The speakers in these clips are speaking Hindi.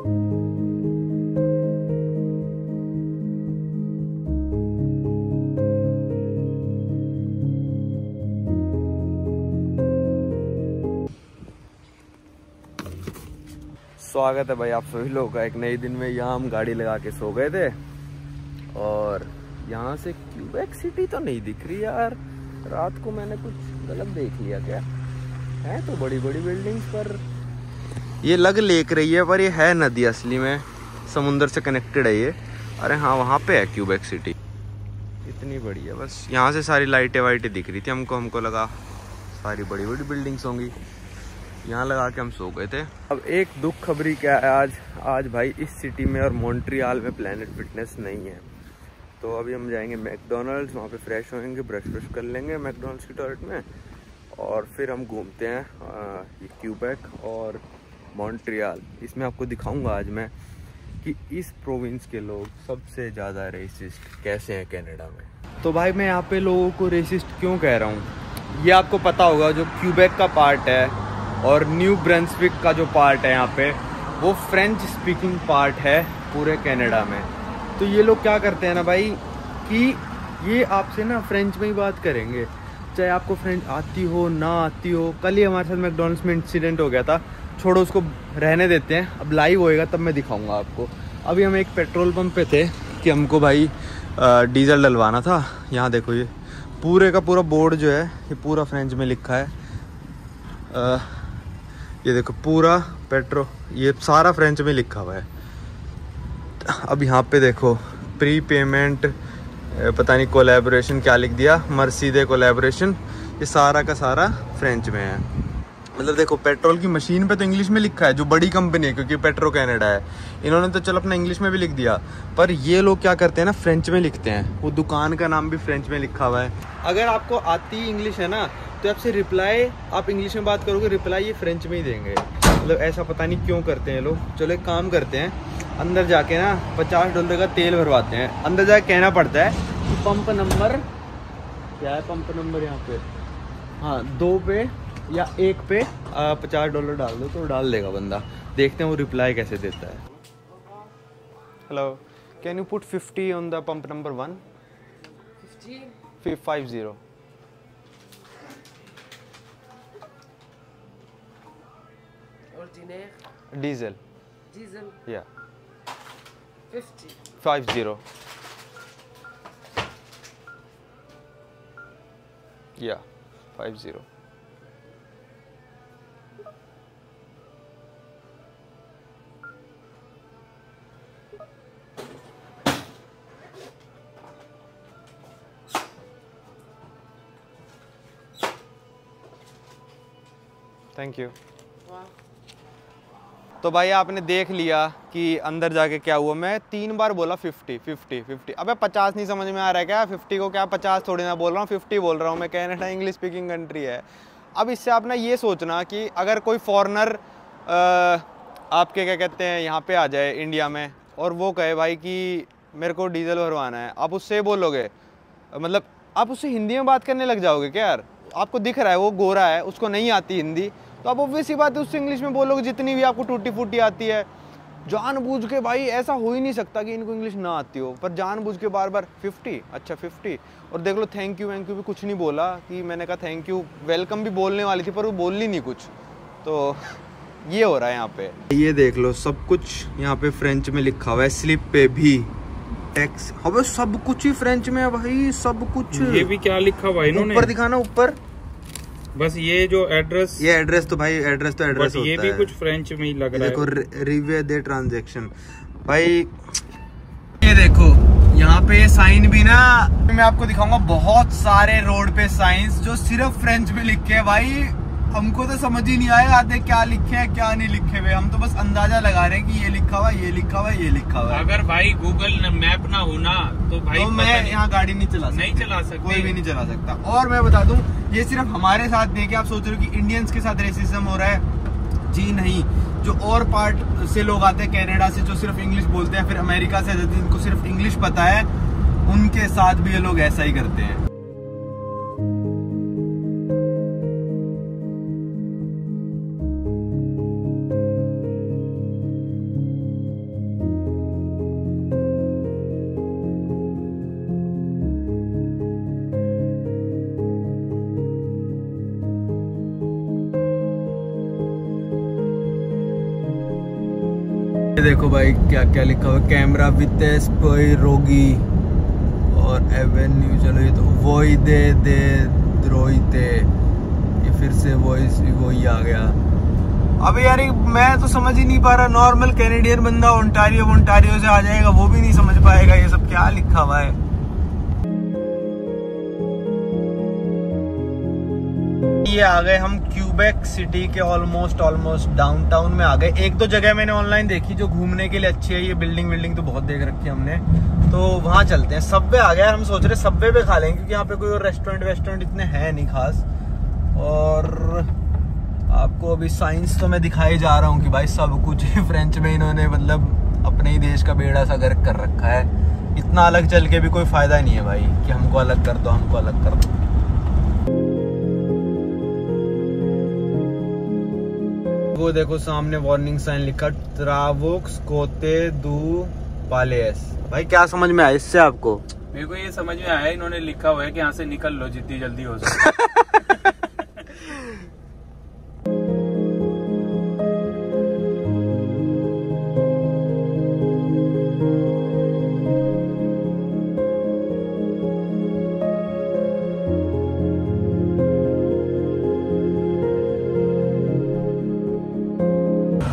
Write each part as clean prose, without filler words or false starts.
स्वागत है भाई आप सभी लोगों का एक नए दिन में। यहाँ हम गाड़ी लगा के सो गए थे और यहाँ से क्यूबेक सिटी तो नहीं दिख रही यार। रात को मैंने कुछ गलत देख लिया क्या? है तो बड़ी बड़ी बिल्डिंग्स पर ये लग लेक रही है, पर ये है नदी असली में, समुंदर से कनेक्टेड है ये। अरे हाँ वहाँ पे है क्यूबेक सिटी, इतनी बड़ी है। बस यहाँ से सारी लाइटें वाइटें दिख रही थी हमको लगा सारी बड़ी बड़ी बिल्डिंग्स होंगी। यहाँ लगा के हम सो गए थे। अब एक दुख खबरी क्या है आज भाई इस सिटी में और मॉन्ट्रियल में प्लैनेट फिटनेस नहीं है। तो अभी हम जाएंगे मैकडोनल्ड्स, वहाँ पे फ्रेश होएंगे, ब्रश कर लेंगे मैकडोनल्ड्स की टॉयलेट में, और फिर हम घूमते हैं ये क्यूबेक और मॉन्ट्रियल। इसमें आपको दिखाऊंगा आज मैं कि इस प्रोविंस के लोग सबसे ज़्यादा रेसिस्ट कैसे हैं कनाडा में। तो भाई मैं यहाँ पे लोगों को रेसिस्ट क्यों कह रहा हूँ, ये आपको पता होगा। जो क्यूबेक का पार्ट है और न्यू ब्रंसविक का जो पार्ट है यहाँ पे, वो फ्रेंच स्पीकिंग पार्ट है पूरे कनाडा में। तो ये लोग क्या करते हैं ना भाई कि ये आपसे ना फ्रेंच में ही बात करेंगे, चाहे आपको फ्रेंच आती हो ना आती हो। कल ही हमारे साथ मैकडॉनल्ड्स में इंसिडेंट हो गया था, छोड़ो उसको, रहने देते हैं। अब लाइव होएगा तब मैं दिखाऊंगा आपको। अभी हम एक पेट्रोल पंप पे थे कि हमको भाई डीजल डलवाना था। यहाँ देखो ये पूरे का पूरा बोर्ड जो है ये पूरा फ्रेंच में लिखा है। ये देखो पूरा पेट्रो, ये सारा फ्रेंच में लिखा हुआ है। अब यहाँ पे देखो प्री पेमेंट, पता नहीं कोलैबोरेशन क्या लिख दिया, मर्सीडे कोलैबोरेशन, ये सारा का सारा फ्रेंच में है। मतलब देखो पेट्रोल की मशीन पे तो इंग्लिश में लिखा है, जो बड़ी कंपनी है, क्योंकि पेट्रो कनाडा है, इन्होंने तो चलो अपना इंग्लिश में भी लिख दिया, पर ये लोग क्या करते हैं ना फ्रेंच में लिखते हैं। वो दुकान का नाम भी फ्रेंच में लिखा हुआ है। अगर आपको आती इंग्लिश है ना तो आपसे रिप्लाई, आप इंग्लिश में बात करोगे, रिप्लाई ये फ्रेंच में ही देंगे। मतलब ऐसा पता नहीं क्यों करते हैं लोग। चलो एक काम करते हैं, अंदर जाके ना $50 का तेल भरवाते हैं। अंदर जाके कहना पड़ता है कि पंप नंबर क्या है, पंप नंबर यहाँ पे, हाँ 2 पे या 1 पे $50 डाल दो, तो डाल देगा बंदा। देखते हैं वो रिप्लाई कैसे देता है। Hello, can you put 50 on the pump number 1? 50? Diesel. Yeah. 50. Yeah, 50. Thank you. तो भाई आपने देख लिया कि अंदर जाके क्या हुआ। मैं 3 बार बोला 50। अबे 50 नहीं समझ में आ रहा है क्या? 50 को क्या 50 थोड़ी ना बोल रहा हूँ, 50 बोल रहा हूँ मैं। कनाडा इंग्लिश स्पीकिंग कंट्री है। अब इससे आप ना ये सोचना कि अगर कोई फॉरेनर आपके क्या कहते हैं यहाँ पे आ जाए इंडिया में, और वो कहे भाई कि मेरे को डीजल भरवाना है, आप उससे बोलोगे, मतलब आप उससे हिंदी में बात करने लग जाओगे क्या यार? आपको दिख रहा है वो गोरा है, उसको नहीं आती हिंदी, तो आप ऑब्वियस सी बात है उससे इंग्लिश में बोलोगे, जितनी भी आपको टूटी फूटी आती है। जानबूझ के भाई ऐसा हो ही नहीं सकता कि इनको इंग्लिश ना आती हो, पर जानबूझ के बार बार 50, अच्छा 50। और देख लो थैंक यू वैंक यू भी कुछ नहीं बोला, कि मैंने कहा थैंक यू, वेलकम भी बोलने वाली थी पर वो बोल ही नहीं कुछ। तो ये हो रहा है यहाँ पे। ये देख लो सब कुछ यहाँ पे फ्रेंच में लिखा हुआ है, स्लिप पे भी टैक्स। अबे सब कुछ ही फ्रेंच में है भाई, सब कुछ। ये भी क्या लिखा हुआ है इन्होंने? ऊपर दिखाना, ऊपर बस ये जो एड्रेस, ये एड्रेस तो भाई एड्रेस तो एड्रेस होता है। ये भी कुछ फ्रेंच में ही लग रहा है। देखो रिवे दे ट्रांजैक्शन भाई, ये देखो यहाँ पे साइन भी ना, मैं आपको दिखाऊंगा बहुत सारे रोड पे साइंस जो सिर्फ फ्रेंच में लिखे हैं भाई। हमको तो समझ ही नहीं आया आते क्या लिखे हैं क्या नहीं लिखे हुए। हम तो बस अंदाजा लगा रहे हैं कि ये लिखा हुआ, ये लिखा हुआ, ये लिखा हुआ। अगर भाई गूगल मैप ना होना तो भाई तो मैं यहाँ गाड़ी नहीं चला सकता, कोई भी नहीं चला सकता। और मैं बता दूं ये सिर्फ हमारे साथ नहीं, कि आप सोच रहे हो कि इंडियंस के साथ रेसिज्म हो रहा है। जी नहीं, जो और पार्ट से लोग आते हैं कनाडा से, जो सिर्फ इंग्लिश बोलते हैं, फिर अमेरिका से जिनको सिर्फ इंग्लिश पता है, उनके साथ भी ये लोग ऐसा ही करते हैं। ये देखो भाई क्या क्या लिखा हुआ, कैमरा वितेस रोगी और एवेन्यू, चलो ये तो वही दे द्रोहिते, ये फिर से वही आ गया। अब यार मैं तो समझ ही नहीं पा रहा, नॉर्मल कैनेडियन बंदा ओंटारियो से आ जाएगा, वो भी नहीं समझ पाएगा ये सब क्या लिखा हुआ है। ये आ गए हम क्यूबेक सिटी के ऑलमोस्ट डाउनटाउन में आ गए। एक दो जगह मैंने ऑनलाइन देखी जो घूमने के लिए अच्छी है, ये बिल्डिंग तो बहुत देख रखी है हमने, तो वहां चलते हैं। सबवे आ गया, हम सोच रहे सबवे पे खा लेंगे क्योंकि यहाँ पे कोई और रेस्टोरेंट इतने हैं नहीं खास। और आपको अभी साइंस तो मैं दिखाई जा रहा हूँ कि भाई सब कुछ फ्रेंच में इन्होंने मतलब अपने ही देश का बेड़ा सा गर्क कर रखा है। इतना अलग चल के भी कोई फायदा नहीं है भाई कि हमको अलग कर दो। वो देखो सामने वार्निंग साइन लिखा, ट्रावोक्स कोते दू पालेस। भाई क्या समझ में आया इससे आपको? मेरे को ये समझ में आया, इन्होंने लिखा हुआ है कि यहाँ से निकल लो जितनी जल्दी हो सके।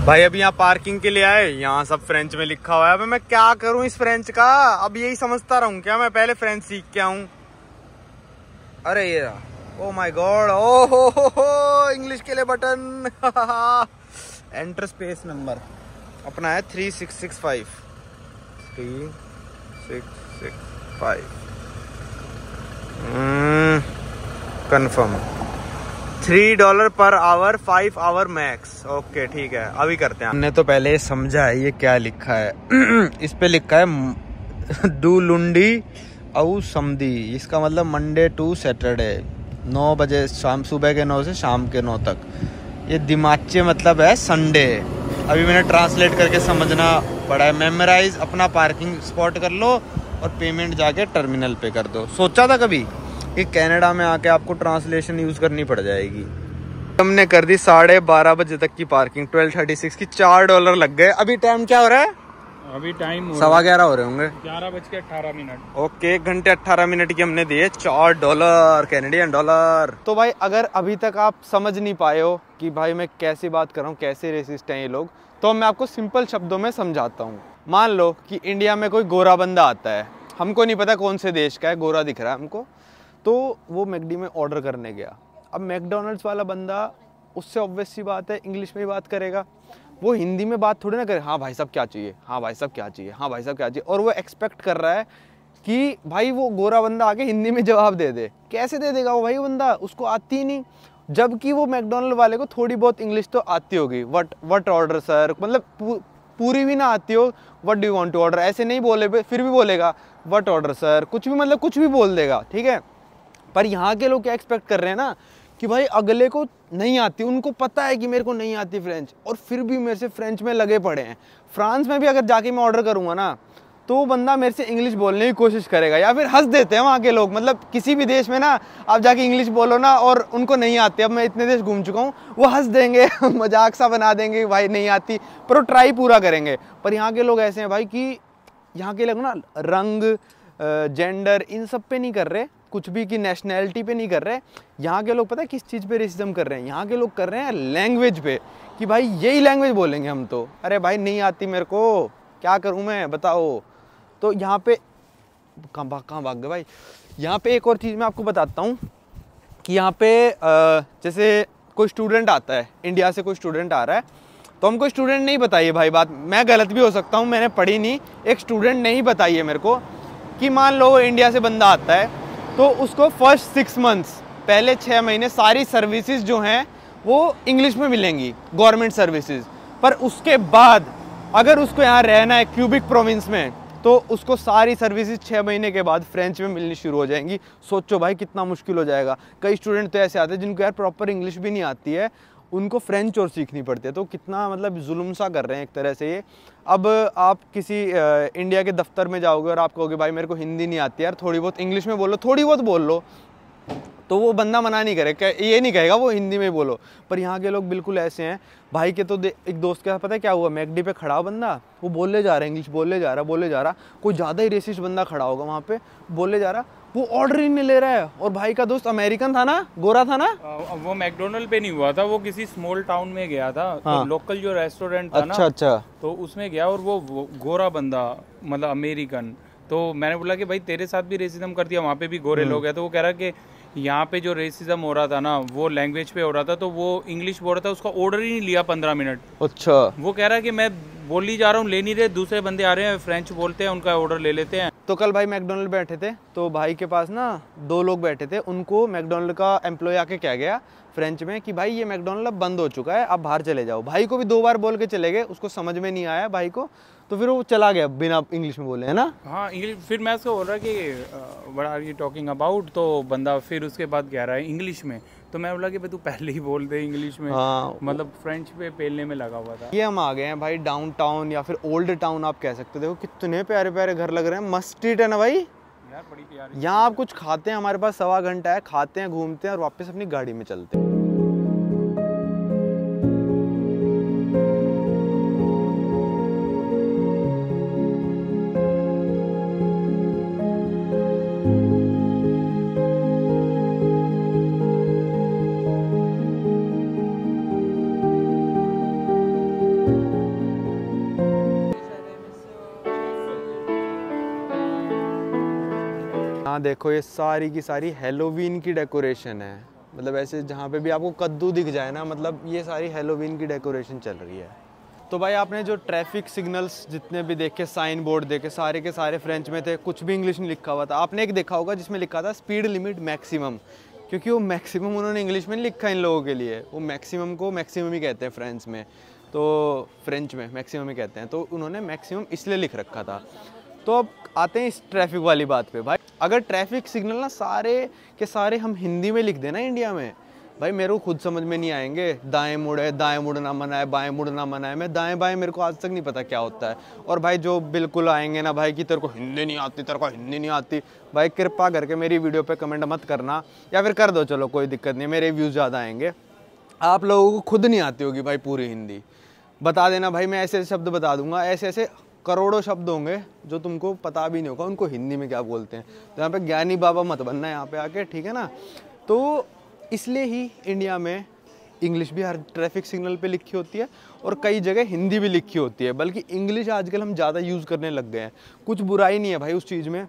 भाई अभी यहाँ पार्किंग के लिए आए, यहाँ सब फ्रेंच में लिखा हुआ है। अब मैं क्या करूँ इस फ्रेंच का, अब यही समझता रहूँ क्या मैं पहले फ्रेंच सीख के आऊँ? अरे ये रहा, ओ माय गॉड, ओ हो इंग्लिश के लिए बटन। एंटर स्पेस नंबर अपना है 3665 confirm. $3 per hour, 5 hour max. Okay ठीक है, अभी करते हैं। हमने तो पहले समझा है ये क्या लिखा है। इस पे लिखा है डू लुंडी औ समदी, इसका मतलब मंडे टू सैटरडे 9 बजे शाम, सुबह के 9 से शाम के 9 तक। ये दिमाचे मतलब है संडे। अभी मैंने ट्रांसलेट करके समझना पड़ा है। मेमोराइज अपना पार्किंग स्पॉट कर लो और पेमेंट जाके टर्मिनल पे कर दो। सोचा था कभी कि कनाडा में आके आपको ट्रांसलेशन यूज करनी पड़ जाएगी। हमने कर दी 12:30 बजे तक की पार्किंग, 12:36 की, $4 लग गए। अभी टाइम क्या हो रहा है? अभी टाइम 11:15 हो रहे होंगे, 11:18। ओके, 1 घंटे 18 मिनट की हमने दिए, $4 कैनेडियन डॉलर। तो भाई अगर अभी तक आप समझ नहीं पाए हो कि भाई मैं कैसे बात कर रहा हूँ, कैसे रेसिस्ट हैं ये लोग, तो मैं आपको सिंपल शब्दों में समझाता हूँ। मान लो कि इंडिया में कोई गोरा बंदा आता है, हमको नहीं पता कौन से देश का है, गोरा दिख रहा है हमको, तो वो मैकडी में ऑर्डर करने गया। अब मैकडोनल्ड्स वाला बंदा उससे ऑब्वियस सी बात है इंग्लिश में ही बात करेगा, वो हिंदी में बात थोड़ी ना करे, हाँ भाई साहब क्या चाहिए, हाँ भाई साहब क्या चाहिए, हाँ भाई साहब क्या चाहिए। और वो एक्सपेक्ट कर रहा है कि भाई वो गोरा बंदा आके हिंदी में जवाब दे दे। कैसे दे देगा वो भाई बंदा, उसको आती ही नहीं। जबकि वो मैकडोनल्ड वाले को थोड़ी बहुत इंग्लिश तो आती होगी, वट ऑर्डर सर, मतलब पूरी भी ना आती हो, what do you want to order, ऐसे नहीं बोले फिर भी बोलेगा व्हाट ऑर्डर सर, कुछ भी, मतलब कुछ भी बोल देगा, ठीक है। पर यहाँ के लोग क्या एक्सपेक्ट कर रहे हैं ना कि भाई अगले को नहीं आती, उनको पता है कि मेरे को नहीं आती फ्रेंच, और फिर भी मेरे से फ्रेंच में लगे पड़े हैं। फ्रांस में भी अगर जाके मैं ऑर्डर करूँगा ना, तो वो बंदा मेरे से इंग्लिश बोलने की कोशिश करेगा, या फिर हंस देते हैं वहाँ के लोग। मतलब किसी भी देश में ना आप जाके इंग्लिश बोलो ना और उनको नहीं आती, अब मैं इतने देश घूम चुका हूँ, वो हंस देंगे मजाक सा बना देंगे भाई नहीं आती, पर वो ट्राई पूरा करेंगे। पर यहाँ के लोग ऐसे हैं भाई कि यहाँ के लोग ना रंग, जेंडर, इन सब पे नहीं कर रहे, कुछ भी की नेशनैलिटी पे नहीं कर रहे। यहाँ के लोग पता है किस चीज़ पे रेसिज्म कर रहे हैं? यहाँ के लोग कर रहे हैं लैंग्वेज पे, कि भाई यही लैंग्वेज बोलेंगे हम तो। अरे भाई नहीं आती मेरे को, क्या करूँ मैं बताओ। तो यहाँ पे कहाँ भाग गए भाई। यहाँ पे एक और चीज़ मैं आपको बताता हूँ कि यहाँ पे जैसे कोई स्टूडेंट आता है, इंडिया से कोई स्टूडेंट आ रहा है, तो हमको स्टूडेंट नहीं बताइए भाई, बात मैं गलत भी हो सकता हूँ, मैंने पढ़ी नहीं, एक स्टूडेंट नहीं बताइए मेरे को कि मान लो इंडिया से बंदा आता है तो उसको फर्स्ट 6 मंथ्स, पहले 6 महीने सारी सर्विसेज जो हैं वो इंग्लिश में मिलेंगी, गवर्नमेंट सर्विसेज। पर उसके बाद अगर उसको यहाँ रहना है क्यूबिक प्रोविंस में, तो उसको सारी सर्विसेज 6 महीने के बाद फ्रेंच में मिलनी शुरू हो जाएंगी। सोचो भाई कितना मुश्किल हो जाएगा। कई स्टूडेंट तो ऐसे आते हैं जिनको यार प्रॉपर इंग्लिश भी नहीं आती है, उनको फ्रेंच और सीखनी पड़ती है। तो कितना मतलब जुल्म सा कर रहे हैं एक तरह से ये। अब आप किसी इंडिया के दफ्तर में जाओगे और आप कहोगे भाई मेरे को हिंदी नहीं आती यार, थोड़ी बहुत इंग्लिश में बोलो, थोड़ी बहुत बोल लो, तो वो बंदा मना नहीं करे, ये नहीं कहेगा वो हिंदी में बोलो। पर यहाँ के लोग बिल्कुल ऐसे हैं भाई के। तो एक दोस्त के साथ पता है क्या हुआ, मैकडी पे खड़ा बंदा, वो बोले जा रहा है इंग्लिश, बोले जा रहा, कोई ज़्यादा ही रेसिस्ट बंदा खड़ा होगा वहाँ पे, बोले जा रहा, वो ऑर्डर ही नहीं ले रहा है। और भाई का दोस्त अमेरिकन था ना, गोरा था ना। वो मैकडोनल्ड पे नहीं हुआ था, वो किसी स्मॉल टाउन में गया था। हाँ। तो लोकल जो रेस्टोरेंट था ना, अच्छा, तो उसमें गया और वो गोरा बंदा, मतलब अमेरिकन। तो मैंने बोला कि भाई तेरे साथ भी रेसिज्म कर दिया, वहाँ पे भी गोरे लोग हैं। तो वो कह रहा कि यहाँ पे जो रेसिज्म हो रहा था ना, वो लैंग्वेज पे हो रहा था, तो वो इंग्लिश बोल रहा था, उसका ऑर्डर ही नहीं लिया 15 मिनट। अच्छा। वो कह रहा है कि मैं बोल ही जा रहा हूँ, ले नहीं रहे, दूसरे बंदे आ रहे हैं फ्रेंच बोलते हैं, उनका ऑर्डर ले लेते हैं। तो कल भाई मैकडोनल्ड बैठे थे, तो भाई के पास ना 2 लोग बैठे थे, उनको मैकडोनल्ड का एम्प्लॉय आके कह गया फ्रेंच में कि भाई ये मैकडोनल्ड अब बंद हो चुका है, आप बाहर चले जाओ। भाई को भी 2 बार बोल के चले गए, उसको समझ में नहीं आया भाई को, तो फिर वो चला गया बिना इंग्लिश में बोले, है ना। हाँ इंग्लिश। फिर मैं उसको बोल रहा कि what are you talking about, तो बंदा फिर उसके बाद कह रहा है इंग्लिश में। तो मैं बोला कि भाई तू पहले ही बोल दे इंग्लिश में। हाँ, मतलब फ्रेंच पे पेलने में लगा हुआ था। ये हम आ गए हैं भाई डाउनटाउन या फिर ओल्ड टाउन आप कह सकते हो। देखो कितने प्यारे प्यारे घर लग रहे हैं, मस्त स्ट्रीट है ना भाई यार, बड़ी प्यारी। यहाँ आप कुछ खाते हैं, हमारे पास 1.25 घंटा है, खाते हैं, घूमते हैं और वापस अपनी गाड़ी में चलते हैं। हाँ देखो, ये सारी की सारी हैलोवीन की डेकोरेशन है। मतलब ऐसे जहाँ पे भी आपको कद्दू दिख जाए ना, मतलब ये सारी हैलोवीन की डेकोरेशन चल रही है। तो भाई आपने जो ट्रैफिक सिग्नल्स जितने भी देखे, साइन बोर्ड देखे, सारे के सारे फ्रेंच में थे, कुछ भी इंग्लिश में लिखा हुआ था। आपने एक देखा होगा जिसमें लिखा था स्पीड लिमिट मैक्सिमम, क्योंकि वो मैक्सिमम उन्होंने इंग्लिश में लिखा इन लोगों के लिए। वो मैक्सिमम को मैक्सिमम ही कहते हैं फ्रेंच में, तो फ्रेंच में मैक्सिमम ही कहते हैं, तो उन्होंने मैक्सिमम इसलिए लिख रखा था। तो अब आते हैं इस ट्रैफिक वाली बात पे। भाई अगर ट्रैफिक सिग्नल ना सारे के सारे हम हिंदी में लिख देना इंडिया में, भाई मेरे को खुद समझ में नहीं आएंगे। दाएं मुड़े, दाएं मुड़ना मना है, बाएं मुड़ना मना है। मैं दाएं बाएं मेरे को आज तक नहीं पता क्या होता है। और भाई जो बिल्कुल आएंगे ना भाई कि तेरे को हिंदी नहीं आती, तेरे को हिंदी नहीं आती, भाई कृपा करके मेरी वीडियो पे कमेंट मत करना, या फिर कर दो, चलो कोई दिक्कत नहीं, मेरे व्यूज़ ज़्यादा आएंगे। आप लोगों को खुद नहीं आती होगी भाई पूरी हिंदी, बता देना भाई, मैं ऐसे ऐसे शब्द बता दूंगा, ऐसे ऐसे करोड़ों शब्द होंगे जो तुमको पता भी नहीं होगा उनको हिंदी में क्या बोलते हैं। तो यहाँ पे ज्ञानी बाबा मत बनना यहाँ पे आके, ठीक है ना। तो इसलिए ही इंडिया में इंग्लिश भी हर ट्रैफिक सिग्नल पे लिखी होती है और कई जगह हिंदी भी लिखी होती है, बल्कि इंग्लिश आजकल हम ज़्यादा यूज़ करने लग गए हैं। कुछ बुराई नहीं है भाई उस चीज़ में,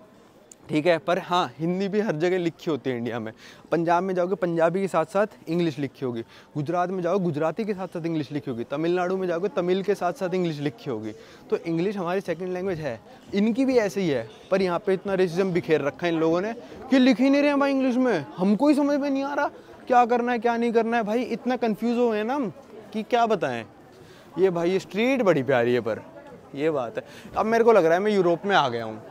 ठीक है, पर हाँ हिंदी भी हर जगह लिखी होती है इंडिया में। पंजाब में जाओगे पंजाबी के साथ साथ इंग्लिश लिखी होगी, गुजरात में जाओगे गुजराती के साथ साथ इंग्लिश लिखी होगी, तमिलनाडु में जाओगे तमिल के साथ साथ इंग्लिश लिखी होगी। तो इंग्लिश हमारी सेकंड लैंग्वेज है, इनकी भी ऐसे ही है। पर यहाँ पे इतना रेसिज्म बिखेर रखा है इन लोगों ने कि लिख ही नहीं रहे हैं भाई इंग्लिश में, हमको ही समझ में नहीं आ रहा क्या करना है क्या नहीं करना है। भाई इतना कन्फ्यूज़ हो गए ना हम कि क्या बताएं। ये भाई ये स्ट्रीट बड़ी प्यारी है, पर ये बात है। अब मेरे को लग रहा है मैं यूरोप में आ गया हूँ।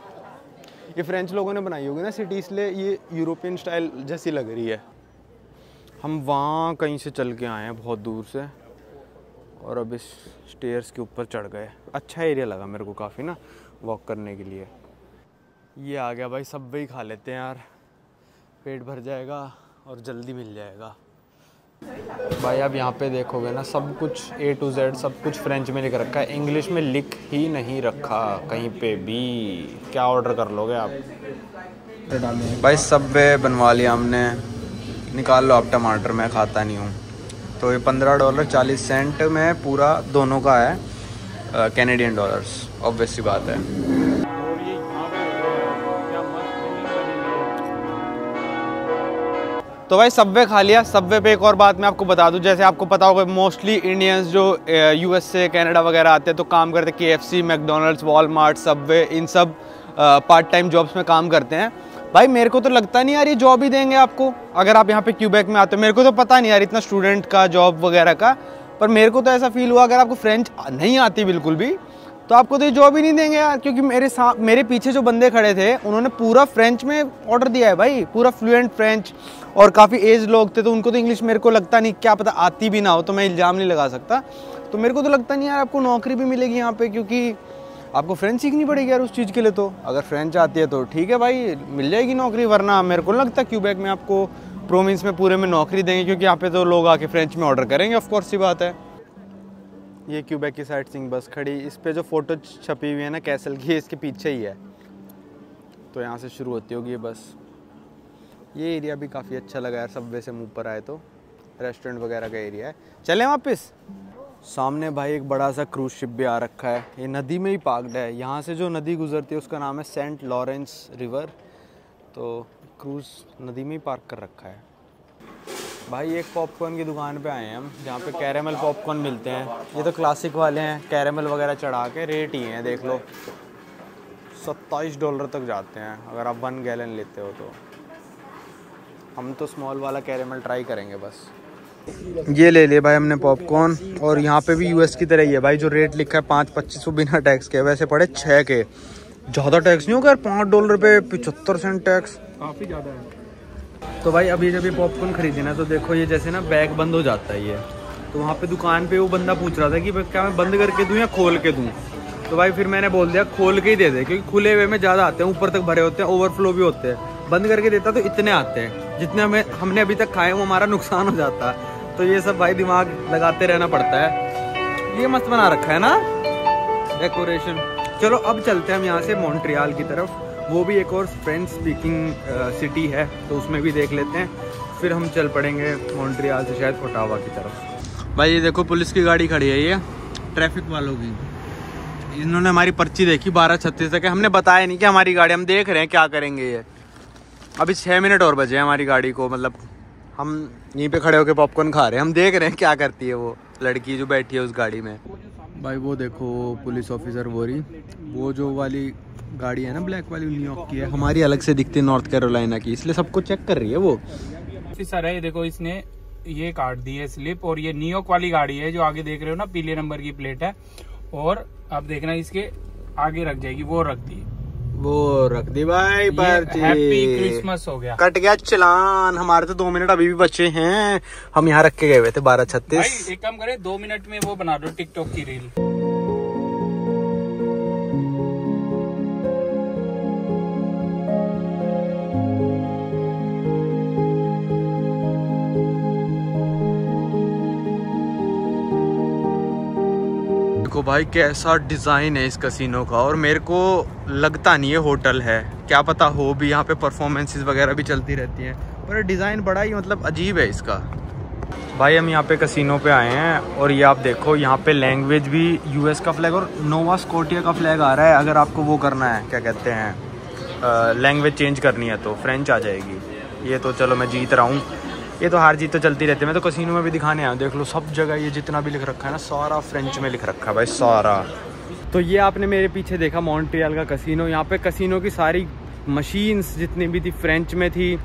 ये फ्रेंच लोगों ने बनाई होगी ना सिटी, इसलिए ये यूरोपियन स्टाइल जैसी लग रही है। हम वहाँ कहीं से चल के आए हैं बहुत दूर से और अब इस स्टेयर्स के ऊपर चढ़ गए। अच्छा एरिया लगा मेरे को काफ़ी ना वॉक करने के लिए। ये आ गया भाई, सबवे ही खा लेते हैं यार, पेट भर जाएगा और जल्दी मिल जाएगा। भाई आप यहाँ पे देखोगे ना सब कुछ A to Z सब कुछ फ्रेंच में लिख रखा है, इंग्लिश में लिख ही नहीं रखा कहीं पे भी। क्या ऑर्डर कर लोगे आप? भाई सबवे बनवा लिया हमने, निकाल लो आप टमाटर, मैं खाता नहीं हूँ। तो ये $15.40 में पूरा दोनों का है, कैनेडियन डॉलर्स, ऑब्वियस सी बात है। तो भाई सबवे खा लिया। सबवे पे एक और बात मैं आपको बता दूं, जैसे आपको पता होगा मोस्टली इंडियंस जो US से कनाडा वगैरह आते हैं तो काम करते हैं KFC, मैकडोनल्ड्स, वॉलमार्ट, सबवे, इन सब पार्ट टाइम जॉब्स में काम करते हैं। भाई मेरे को तो लगता नहीं यार ये जॉब ही देंगे आपको अगर आप यहाँ पे क्यूबेक में आते हो। मेरे को तो पता नहीं यार इतना स्टूडेंट का जॉब वगैरह का, पर मेरे को तो ऐसा फील हुआ अगर आपको फ्रेंच नहीं आती बिल्कुल भी तो आपको तो ये जॉब ही नहीं देंगे यार। क्योंकि मेरे पीछे जो बंदे खड़े थे उन्होंने पूरा फ्रेंच में ऑर्डर दिया है भाई, पूरा फ्लुएंट फ्रेंच, और काफ़ी एज लोग थे तो उनको तो इंग्लिश मेरे को लगता नहीं, क्या पता आती भी ना हो, तो मैं इल्ज़ाम नहीं लगा सकता। तो मेरे को तो लगता नहीं यार आपको नौकरी भी मिलेगी यहाँ पे, क्योंकि आपको फ्रेंच सीखनी पड़ेगी यार उस चीज़ के लिए। तो अगर फ्रेंच आती है तो ठीक है भाई, मिल जाएगी नौकरी, वरना मेरे को नहीं लगता क्यूबेक में आपको प्रोविंस में पूरे में नौकरी देंगे, क्योंकि यहाँ पे तो लोग आके फ्रेंच में ऑर्डर करेंगे, ऑफ कोर्स सी बात है। ये क्यूबेक की साइट सीइंग बस खड़ी, इस पे जो फ़ोटो छपी हुई है ना कैसल की, इसके पीछे ही है, तो यहाँ से शुरू होती होगी ये बस। ये एरिया भी काफ़ी अच्छा लगा यार, सबवे से मुँह पर आए तो रेस्टोरेंट वगैरह का एरिया है। चलें वापस। सामने भाई एक बड़ा सा क्रूज शिप भी आ रखा है, ये नदी में ही पार्कड है। यहाँ से जो नदी गुजरती है उसका नाम है सेंट लॉरेंस रिवर, तो क्रूज नदी में ही पार्क कर रखा है। भाई एक पॉपकॉर्न की दुकान पे आए हैं हम, जहाँ पे कैरेमल पॉपकॉर्न मिलते हैं। ये तो क्लासिक वाले हैं, कैरेमल वगैरह चढ़ा के रेट ही हैं, देख लो $27 तक जाते हैं अगर आप 1 गैलन लेते हो तो। हम तो स्मॉल वाला कैरेमल ट्राई करेंगे बस। ये ले ले भाई हमने पॉपकॉर्न, और यहाँ पे भी यूएस की तरह ही है भाई, जो रेट लिखा है 5-25 बिना टैक्स के, वैसे पड़े 6 के। ज़्यादा टैक्स नहीं होगा यार, $5 पे 75 सेंट टैक्स, काफ़ी ज़्यादा है। तो भाई अभी जब ये पॉपकॉर्न खरीदी ना, तो देखो ये जैसे ना बैग बंद हो जाता है ये, तो वहाँ पे दुकान पे वो बंदा पूछ रहा था कि क्या मैं बंद करके दूँ या खोल के दूँ। तो भाई फिर मैंने बोल दिया खोल के ही दे दे, क्योंकि खुले हुए में ज़्यादा आते हैं, ऊपर तक भरे होते हैं, ओवरफ्लो भी होते हैं। बंद करके देता तो इतने आते हैं, जितने हमने अभी तक खाए वो हमारा नुकसान हो जाता। तो ये सब भाई दिमाग लगाते रहना पड़ता है। ये मस्त बना रखा है ना डेकोरेशन। चलो अब चलते हैं हम यहाँ से मॉन्ट्रियल की तरफ, वो भी एक और फ्रेंच स्पीकिंग सिटी है, तो उसमें भी देख लेते हैं, फिर हम चल पड़ेंगे मॉन्ट्रियल से शायद ओटावा की तरफ। भाई ये देखो पुलिस की गाड़ी खड़ी है, ये ट्रैफिक वालों की। इन्होंने हमारी पर्ची देखी 12:36 तक है, हमने बताया नहीं कि हमारी गाड़ी, हम देख रहे हैं क्या करेंगे ये। अभी 6 मिनट और बचे हैं हमारी गाड़ी को, मतलब हम यहीं पे खड़े होकर पॉपकॉर्न खा रहे हैं, हम देख रहे हैं क्या करती है वो लड़की जो बैठी है उस गाड़ी में। भाई वो देखो पुलिस ऑफिसर वो जो वाली गाड़ी है ना ब्लैक वाली, न्यूयॉर्क की है, हमारी अलग से दिखती है नॉर्थ कैरोलिना की, इसलिए सबको चेक कर रही है वो। सर है देखो, इसने ये काट दी है स्लिप, और ये न्यूयॉर्क वाली गाड़ी है जो आगे देख रहे हो ना, पीले नंबर की प्लेट है, और आप देखना इसके आगे रख जाएगी, वो रख दी भाई पर्ची। हैप्पी क्रिसमस हो गया, कट गया चलान। हमारे तो 2 मिनट अभी भी बचे हैं, हम यहाँ रख के गए हुए थे 12:36। एक काम करे 2 मिनट में वो बना दो टिकटॉक की रील। देखो भाई कैसा डिज़ाइन है इस कसिनो का, और मेरे को लगता नहीं है होटल है, क्या पता हो भी, यहाँ पे परफॉर्मेंसेस वगैरह भी चलती रहती हैं, पर डिज़ाइन बड़ा ही मतलब अजीब है इसका। भाई हम यहाँ पे कसिनो पे आए हैं, और ये आप देखो यहाँ पे लैंग्वेज भी यूएस का फ्लैग और नोवा स्कॉटिया का फ्लैग आ रहा है। अगर आपको वो करना है, क्या कहते हैं, लैंग्वेज चेंज करनी है तो फ्रेंच आ जाएगी। ये तो चलो मैं जीत रहा हूँ, ये तो हार जीत तो चलती रहती है। मैं तो कसिनो में भी दिखाने आया, देख लो सब जगह ये जितना भी लिख रखा है ना, सारा फ्रेंच में लिख रखा है भाई, सारा। तो ये आपने मेरे पीछे देखा मॉन्ट्रियल का कसिनो, यहाँ पे कसिनो की सारी मशीन्स जितनी भी थी फ्रेंच में थी,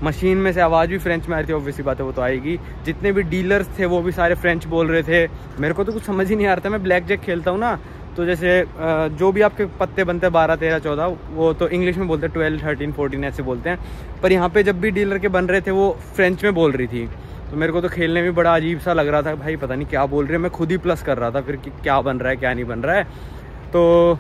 मशीन में से आवाज़ भी फ्रेंच में आ रही थी, ऑब्वियसली बात है वो तो आएगी। जितने भी डीलर्स थे वो भी सारे फ्रेंच बोल रहे थे, मेरे को तो कुछ समझ ही नहीं आ रहा था। मैं ब्लैक जैक खेलता हूँ ना, तो जैसे जो भी आपके पत्ते बनते हैं 12, 13, 14, वो तो इंग्लिश में बोलते हैं, 12, 13, 14 ऐसे बोलते हैं, पर यहाँ पे जब भी डीलर के बन रहे थे वो फ्रेंच में बोल रही थी, तो मेरे को तो खेलने में बड़ा अजीब सा लग रहा था भाई, पता नहीं क्या बोल रहे हैं। मैं खुद ही प्लस कर रहा था फिर कि क्या बन रहा है क्या नहीं बन रहा है। तो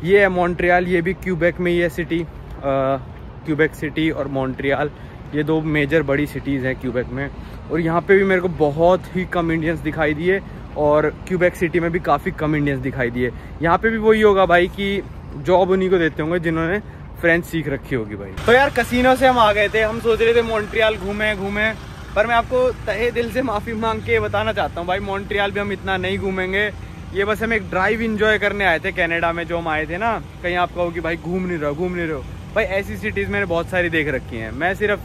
ये है मॉन्ट्रियल, ये भी क्यूबेक में ही है सिटी, क्यूबेक सिटी और मॉन्ट्रियल, ये 2 मेजर बड़ी सिटीज़ हैं क्यूबेक में। और यहाँ पे भी मेरे को बहुत ही कम इंडियंस दिखाई दिए, और क्यूबेक सिटी में भी काफ़ी कम इंडियंस दिखाई दिए। यहाँ पे भी वही होगा भाई कि जॉब उन्हीं को देते होंगे जिन्होंने फ्रेंच सीख रखी होगी भाई। तो यार कसिनो से हम आ गए थे, हम सोच रहे थे मॉन्ट्रियल घूमें, पर मैं आपको तहे दिल से माफ़ी मांग के बताना चाहता हूँ भाई, मॉन्ट्रियल भी हम इतना नहीं घूमेंगे। ये बस हम एक ड्राइव इंजॉय करने आए थे कनाडा में, जो हम आए थे ना। कहीं आप कहो कि भाई घूम नहीं रहे हो भाई, ऐसी सिटीज़ मैंने बहुत सारी देख रखी हैं। मैं सिर्फ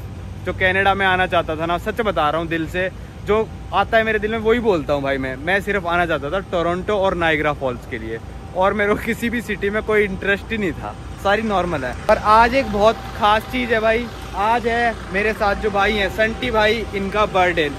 जो कनाडा में आना चाहता था ना, सच बता रहा हूँ दिल से, जो आता है मेरे दिल में वही बोलता हूँ भाई। मैं सिर्फ आना चाहता था टोरंटो और नायग्रा फॉल्स के लिए, और मेरे को किसी भी सिटी में कोई इंटरेस्ट ही नहीं था, सारी नॉर्मल है। पर आज एक बहुत खास चीज़ है भाई, आज है मेरे साथ जो भाई हैं संटी भाई, इनका बर्थडे।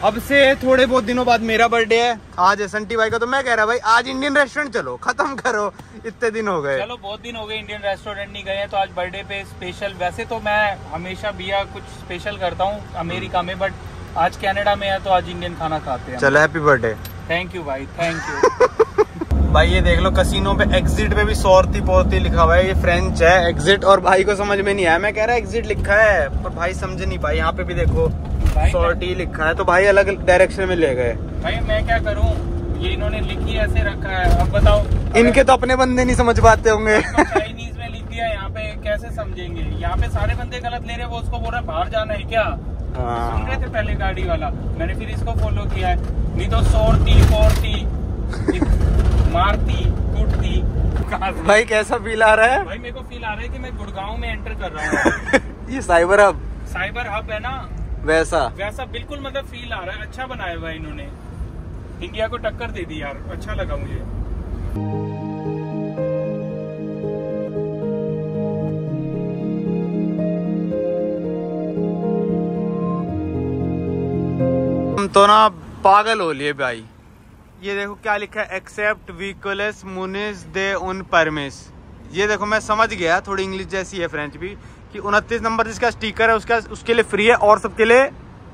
अब से थोड़े बहुत दिनों बाद मेरा बर्थडे है, आज है संटी भाई का। तो मैं कह रहा भाई आज इंडियन रेस्टोरेंट चलो, खत्म करो, इतने दिन हो गए। चलो बहुत दिन हो गए इंडियन रेस्टोरेंट नहीं गए हैं, तो आज बर्थडे पे स्पेशल। वैसे तो मैं हमेशा भैया कुछ स्पेशल करता हूँ अमेरिका में, बट आज कनाडा में है तो आज इंडियन खाना खाते हैं। चलो हैप्पी बर्थडे। थैंक यू भाई, थैंक यू। भाई ये देख लो कसिनो पे एग्जिट पे भी सौरती पोरती लिखा हुआ है, ये फ्रेंच है एग्जिट, और भाई को समझ में नहीं आया, मैं कह रहा एग्जिट लिखा है पर भाई समझ नहीं पाई। यहाँ पे भी देखो सौरती लिखा है, तो भाई अलग डायरेक्शन में ले गए। भाई मैं क्या करूँ, ये इन्होंने लिखी ऐसे रखा है, अब बताओ इनके तो अपने बंदे नहीं समझ पाते होंगे। चाइनीज में लिख दिया, यहाँ पे कैसे समझेंगे? यहाँ पे सारे बंदे गलत ले रहे, वो उसको बोल रहा है बाहर जाना है क्या? सुन रहे थे पहले गाड़ी वाला, मैंने फिर इसको फॉलो किया है, नहीं तो सौरती पोरती मारती टूटती। भाई कैसा फील आ रहा है? भाई मेरे को फील आ रहा है कि मैं गुड़गांव में एंटर कर रहा हूँ। ये साइबर हब है ना, वैसा बिल्कुल मतलब फील आ रहा है। अच्छा बनाया हुआ इन्होंने, इंडिया को टक्कर दे दी यार, अच्छा लगा मुझे। हम तो ना पागल हो लिए भाई। ये देखो क्या लिखा है, एक्सेप्ट व्हीकल्स मुनिस दे उन परमिस। ये देखो मैं समझ गया, थोड़ी इंग्लिश जैसी है फ्रेंच भी, कि 29 नंबर जिसका स्टिकर है उसके लिए फ्री है और सबके लिए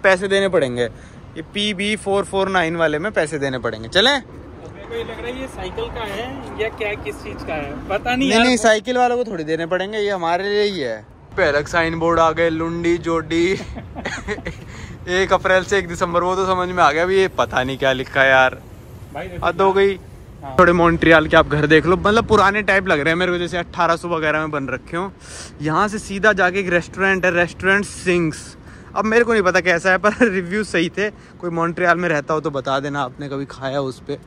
पैसे देने पड़ेंगे। ये PB449 वाले में पैसे देने पड़ेंगे। चलें? मेरे को ये लग रहा है ये साइकिल का है या क्या, किस चीज का है पता नहीं। नहीं साइकिल वालों को थोड़ी देने पड़ेंगे, ये हमारे लिए ही है। पे अलग साइन बोर्ड आ गए, लुंडी जोडी 1 अप्रैल से 1 दिसंबर, वो तो समझ में आ गया। अभी ये पता नहीं क्या लिखा है यार, हद हो गई। हाँ। थोड़े मॉन्ट्रियल के आप घर देख लो, मतलब पुराने टाइप लग रहे हैं मेरे को, जैसे 1800 वगैरह में बन रखे हो। यहाँ से सीधा जाके एक रेस्टोरेंट है, रेस्टोरेंट सिंग्स। अब मेरे को नहीं पता कैसा है, पर रिव्यू सही थे। कोई मॉन्ट्रियल में रहता हो तो बता देना, आपने कभी खाया उस पर।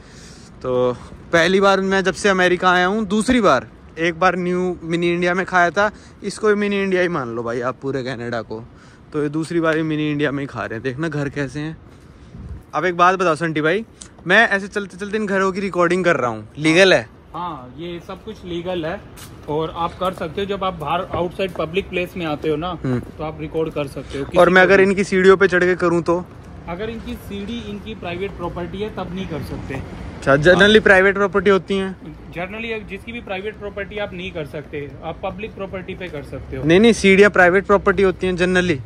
तो पहली बार मैं जब से अमेरिका आया हूँ, दूसरी बार, एक बार न्यू मिनी इंडिया में खाया था, इसको भी मिनी इंडिया ही मान लो भाई आप, पूरे कनाडा को। तो ये दूसरी बार मिनी इंडिया में ही खा रहे हैं। देखना घर कैसे हैं। अब एक बात बताओ संटी भाई, मैं ऐसे चलते चलते इन घरों की रिकॉर्डिंग कर रहा हूँ, लीगल है? हाँ ये सब कुछ लीगल है और आप कर सकते हो। जब आप बाहर आउटसाइड पब्लिक प्लेस में आते हो ना, तो आप रिकॉर्ड कर सकते हो। और मैं अगर इनकी सीढ़ियों पे चढ़ के करूँ तो? अगर इनकी सीढ़ी इनकी प्राइवेट प्रॉपर्टी है तब नहीं कर सकते। अच्छा, जनरली प्राइवेट प्रॉपर्टी होती है? जनरली जिसकी भी प्राइवेट प्रॉपर्टी आप नहीं कर सकते, आप पब्लिक प्रॉपर्टी पे कर सकते हो। नहीं सीढ़ियाँ प्राइवेट प्रॉपर्टी होती हैं जनरली?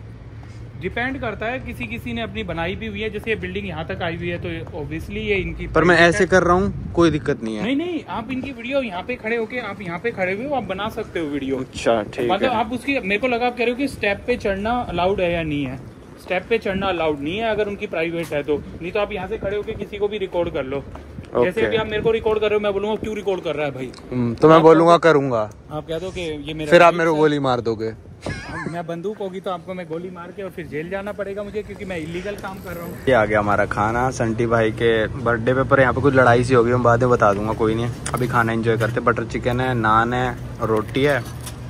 डिपेंड करता है, किसी ने अपनी बनाई भी हुई है, जैसे ये बिल्डिंग यहाँ तक आई हुई है तो ऑब्वियसली ये इनकी। पर मैं ऐसे कर रहा हूँ, कोई दिक्कत नहीं है? नहीं आप इनकी वीडियो यहाँ पे खड़े होके, आप यहाँ पे खड़े हुए हो, आप बना सकते हो वीडियो। अच्छा ठीक मतलब है। आप उसकी, मेरे को लगा आप कह रहे हो कि स्टेप पे चढ़ना अलाउड है या नहीं है। स्टेप पे चढ़ना अलाउड नहीं है अगर उनकी प्राइवेट है तो, नहीं तो आप यहाँ से खड़े होके किसी को भी रिकॉर्ड कर लो। जैसे अभी आप मेरे को रिकॉर्ड कर रहे हो, मैं बोलूंगा क्यों रिकॉर्ड कर रहा है भाई, तो मैं बोलूंगा करूंगा, आप कह दो कि ये मेरा, फिर आप मेरे को गोली मार दोगे। मैं बंदूक होगी तो आपको मैं गोली मार के और फिर जेल जाना पड़ेगा मुझे, क्योंकि मैं इलीगल काम कर रहा हूँ। ये आ गया हमारा खाना संटी भाई के बर्थडे पे, पर यहाँ पे कुछ लड़ाई सी होगी, मैं बाद में बता दूंगा, कोई नहीं। अभी खाना एंजॉय करते। बटर चिकन है, नान है और रोटी है,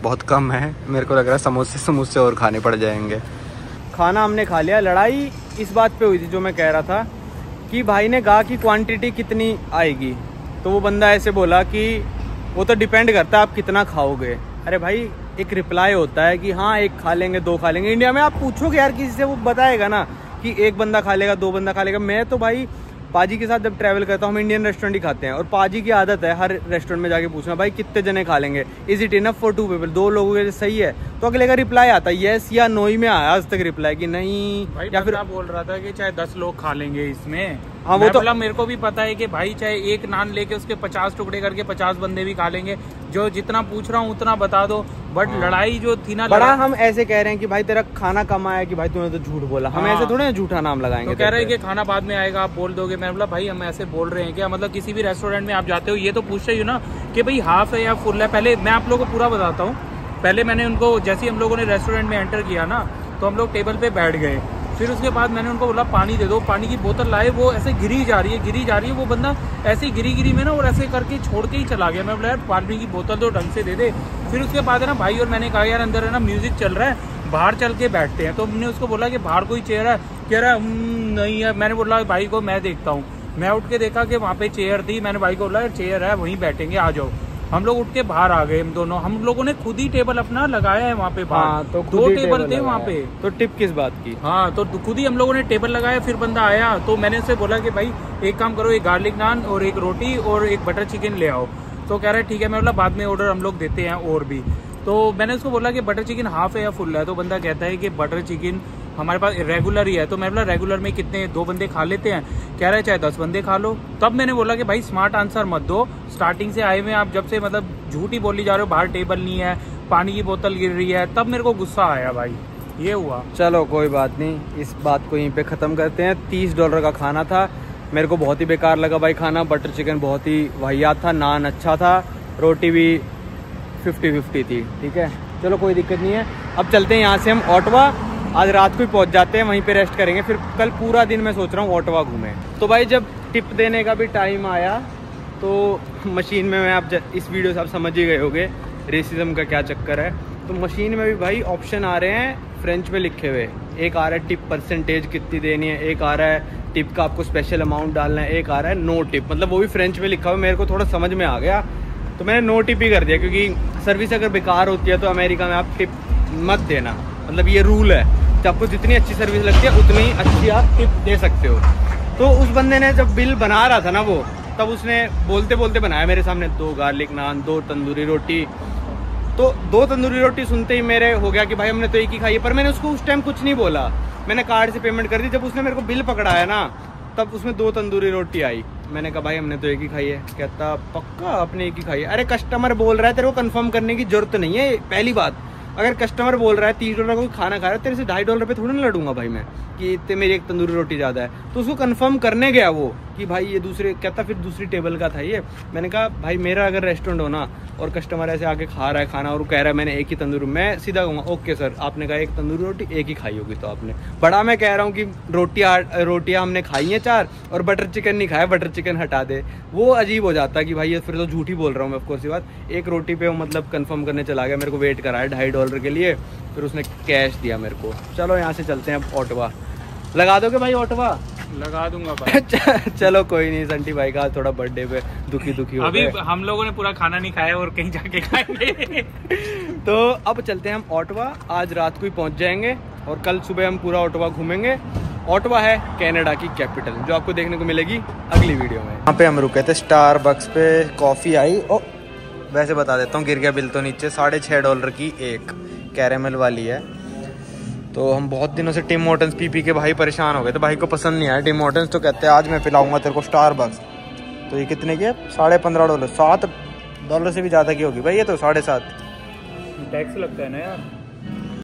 बहुत कम है। मेरे को लग रहा है समोसे और खाने पड़ जाएंगे। खाना हमने खा लिया। लड़ाई इस बात पे हुई थी जो मैं कह रहा था, कि भाई ने कहा कि क्वांटिटी कितनी आएगी, तो वो बंदा ऐसे बोला कि वो तो डिपेंड करता है आप कितना खाओगे। अरे भाई एक रिप्लाई होता है कि हाँ 1 खा लेंगे 2 खा लेंगे। इंडिया में आप पूछोगे यार किसी से, वो बताएगा ना कि 1 बंदा खा लेगा 2 बंदा खा लेगा। मैं तो भाई पाजी के साथ जब ट्रैवल करता हूँ, हम इंडियन रेस्टोरेंट ही खाते हैं, और पाजी की आदत है हर रेस्टोरेंट में जाके पूछना भाई कितने जने खा लेंगे, is it enough for 2 people, 2 लोगों के लिए सही है? तो अगले का रिप्लाई आता है यस या नो ही में आया आज तक रिप्लाई कि नहीं। भाई या फिर आप बोल रहा था कि चाहे 10 लोग खा लेंगे इसमें। हाँ वो तो मेरे को भी पता है कि भाई चाहे 1 नान लेके उसके 50 टुकड़े करके 50 बंदे भी खा लेंगे। जो जितना पूछ रहा हूँ उतना बता दो, बट लड़ाई जो थी ना, बड़ा हम ऐसे कह रहे हैं कि भाई तेरा खाना कम आया कि भाई तूने तो झूठ बोला। हम ऐसे थोड़े झूठा नाम लगाएंगे। तो कह रहे हैं कि खाना बाद में आएगा, आप बोल दोगे। मैं बोला भाई हम ऐसे बोल रहे हैं क्या? मतलब किसी भी रेस्टोरेंट में आप जाते हो ये तो पूछते ही हो ना कि भाई हाफ है या फुल है। पहले मैं आप लोगों को पूरा बताता हूँ। पहले मैंने उनको, जैसे ही हम लोगों ने रेस्टोरेंट में एंटर किया ना, तो हम लोग टेबल पे बैठ गए। फिर उसके बाद मैंने उनको बोला पानी दे दो, पानी की बोतल लाए, वो ऐसे गिरी जा रही है। वो बंदा ऐसे गिरी में ना और ऐसे करके छोड़ के ही चला गया। मैं बोला यार पानी की बोतल तो ढंग से दे दे। फिर उसके बाद है ना भाई और मैंने कहा यार अंदर है ना म्यूजिक चल रहा है, बाहर चल के बैठते हैं। तो हमने उसको बोला कि बाहर कोई चेयर है, कह रहा नहीं है। मैंने बोला भाई को मैं देखता हूँ। मैं उठ के देखा कि वहाँ पे चेयर थी। मैंने भाई को बोला चेयर है वहीं बैठेंगे, आ जाओ। हम लोग उठ के बाहर आ गए। हम लोगों ने खुद ही टेबल अपना लगाया है वहाँ पे बाहर। हाँ, तो 2 टेबल थे वहाँ पे। तो टिप किस बात की? हाँ तो खुद ही हम लोगों ने टेबल लगाया। फिर बंदा आया तो मैंने उससे बोला कि भाई एक काम करो, 1 गार्लिक नान और 1 रोटी और 1 बटर चिकन ले आओ। तो कह रहा है ठीक है। मैं बोला बाद में ऑर्डर हम लोग देते हैं और भी। तो मैंने उसको बोला कि बटर चिकन हाफ है या फुल है? तो बंदा कहता है कि बटर चिकन हमारे पास रेगुलर ही है। तो मैं बोला रेगुलर में कितने 2 बंदे खा लेते हैं, कह रहे चाहे 10 बंदे खा लो। तब मैंने बोला कि भाई स्मार्ट आंसर मत दो, स्टार्टिंग से आए हुए आप जब से मतलब झूठ ही बोली जा रहे हो, बाहर टेबल नहीं है, पानी की बोतल गिर रही है, तब मेरे को गुस्सा आया भाई, ये हुआ। चलो कोई बात नहीं, इस बात को यहीं पे ख़त्म करते हैं। $30 का खाना था, मेरे को बहुत ही बेकार लगा भाई खाना। बटर चिकन बहुत ही वाहियात था, नान अच्छा था, रोटी भी 50-50 थी। ठीक है चलो कोई दिक्कत नहीं है। अब चलते हैं यहाँ से हम ओटावा, आज रात को ही पहुँच जाते हैं, वहीं पे रेस्ट करेंगे, फिर कल पूरा दिन मैं सोच रहा हूँ ओटावा घूमें। तो भाई जब टिप देने का भी टाइम आया तो मशीन में मैं आप इस वीडियो से आप समझ ही गए होगे रेसिज्म का क्या चक्कर है। तो मशीन में भी भाई ऑप्शन आ रहे हैं फ्रेंच में लिखे हुए, एक आ रहा है टिप परसेंटेज कितनी देनी है, एक आ रहा है टिप का आपको स्पेशल अमाउंट डालना है, एक आ रहा है नो टिप, मतलब वो भी फ्रेंच में लिखा हुआ। मेरे को थोड़ा समझ में आ गया तो मैंने नो टिप ही कर दिया, क्योंकि सर्विस अगर बेकार होती है तो अमेरिका में आप टिप मत देना, मतलब ये रूल है। तो आपको जितनी अच्छी सर्विस लगती है उतनी ही अच्छी आप टिप दे सकते हो। तो उस बंदे ने जब बिल बना रहा था ना वो, तब उसने बोलते बोलते बनाया मेरे सामने 2 गार्लिक नान, 2 तंदूरी रोटी। तो 2 तंदूरी रोटी सुनते ही मेरे हो गया कि भाई हमने तो एक ही खाई है, पर मैंने उसको उस टाइम कुछ नहीं बोला, मैंने कार्ड से पेमेंट कर दी। जब उसने मेरे को बिल पकड़ाया ना तब उसमें 2 तंदूरी रोटी आई। मैंने कहा भाई हमने तो एक ही खाई है। कहता पक्का आपने एक ही खाई है? अरे कस्टमर बोल रहा है, तेरे को कंफर्म करने की जरूरत नहीं है। पहली बात, अगर कस्टमर बोल रहा है $30 का कोई खाना खा रहा है, तेरे से $2.5 पे थोड़ी ना लड़ूंगा भाई मैं कि इतने मेरी एक तंदूरी रोटी ज़्यादा है। तो उसको कंफर्म करने गया वो कि भाई ये दूसरे, कहता फिर दूसरी टेबल का था ये। मैंने कहा भाई मेरा अगर रेस्टोरेंट हो ना और कस्टमर ऐसे आके खा रहा है खाना और वो कह रहा है मैंने एक ही तंदूरी, मैं सीधा कहूँगा ओके सर आपने कहा एक तंदूरी रोटी एक ही खाई होगी तो आपने बड़ा, मैं कह रहा हूँ कि रोटियाँ हमने खाई हैं 4 और बटर चिकन नहीं खाया, बटर चिकन हटा दे। वो अजीब हो जाता है कि भाई ये फिर तो झूठ ही बोल रहा हूँ मैं। ऑफकोर्स ये बात, एक रोटी पे वो मतलब कंफर्म करने चला गया, मेरे को वेट कराया $2.5 के लिए, फिर उसने कैश दिया मेरे को। चलो यहाँ से चलते हैं अब ओटावा। लगा दोगे भाई ओटावा? लगा दूंगा भाई। चलो कोई नहीं, संटी भाई का थोड़ा बर्थडे पे दुखी हो अभी हम लोगों ने पूरा खाना नहीं खाया और कहीं जाके खाएंगे। तो अब चलते हैं हम ओटावा, आज रात को ही पहुंच जाएंगे और कल सुबह हम पूरा ओटावा घूमेंगे। ओटावा है कनाडा की कैपिटल, जो आपको देखने को मिलेगी अगली वीडियो में। यहाँ पे हम रुके थे स्टारबक्स पे, कॉफी आई। ओ वैसे बता देता हूँ, गिर गया बिल तो नीचे, $6.5 की एक कैरेमल वाली है। तो हम बहुत दिनों से टिम हॉर्टन्स पी के भाई परेशान हो गए, तो भाई को पसंद नहीं आया टिम हॉर्टन्स। तो कहते हैं आज मैं पिलाऊंगा तेरे को स्टारबक्स। तो ये कितने की है? $15.5, $7 से भी ज़्यादा की होगी भाई ये तो, 7.5। टैक्स लगता है ना यार।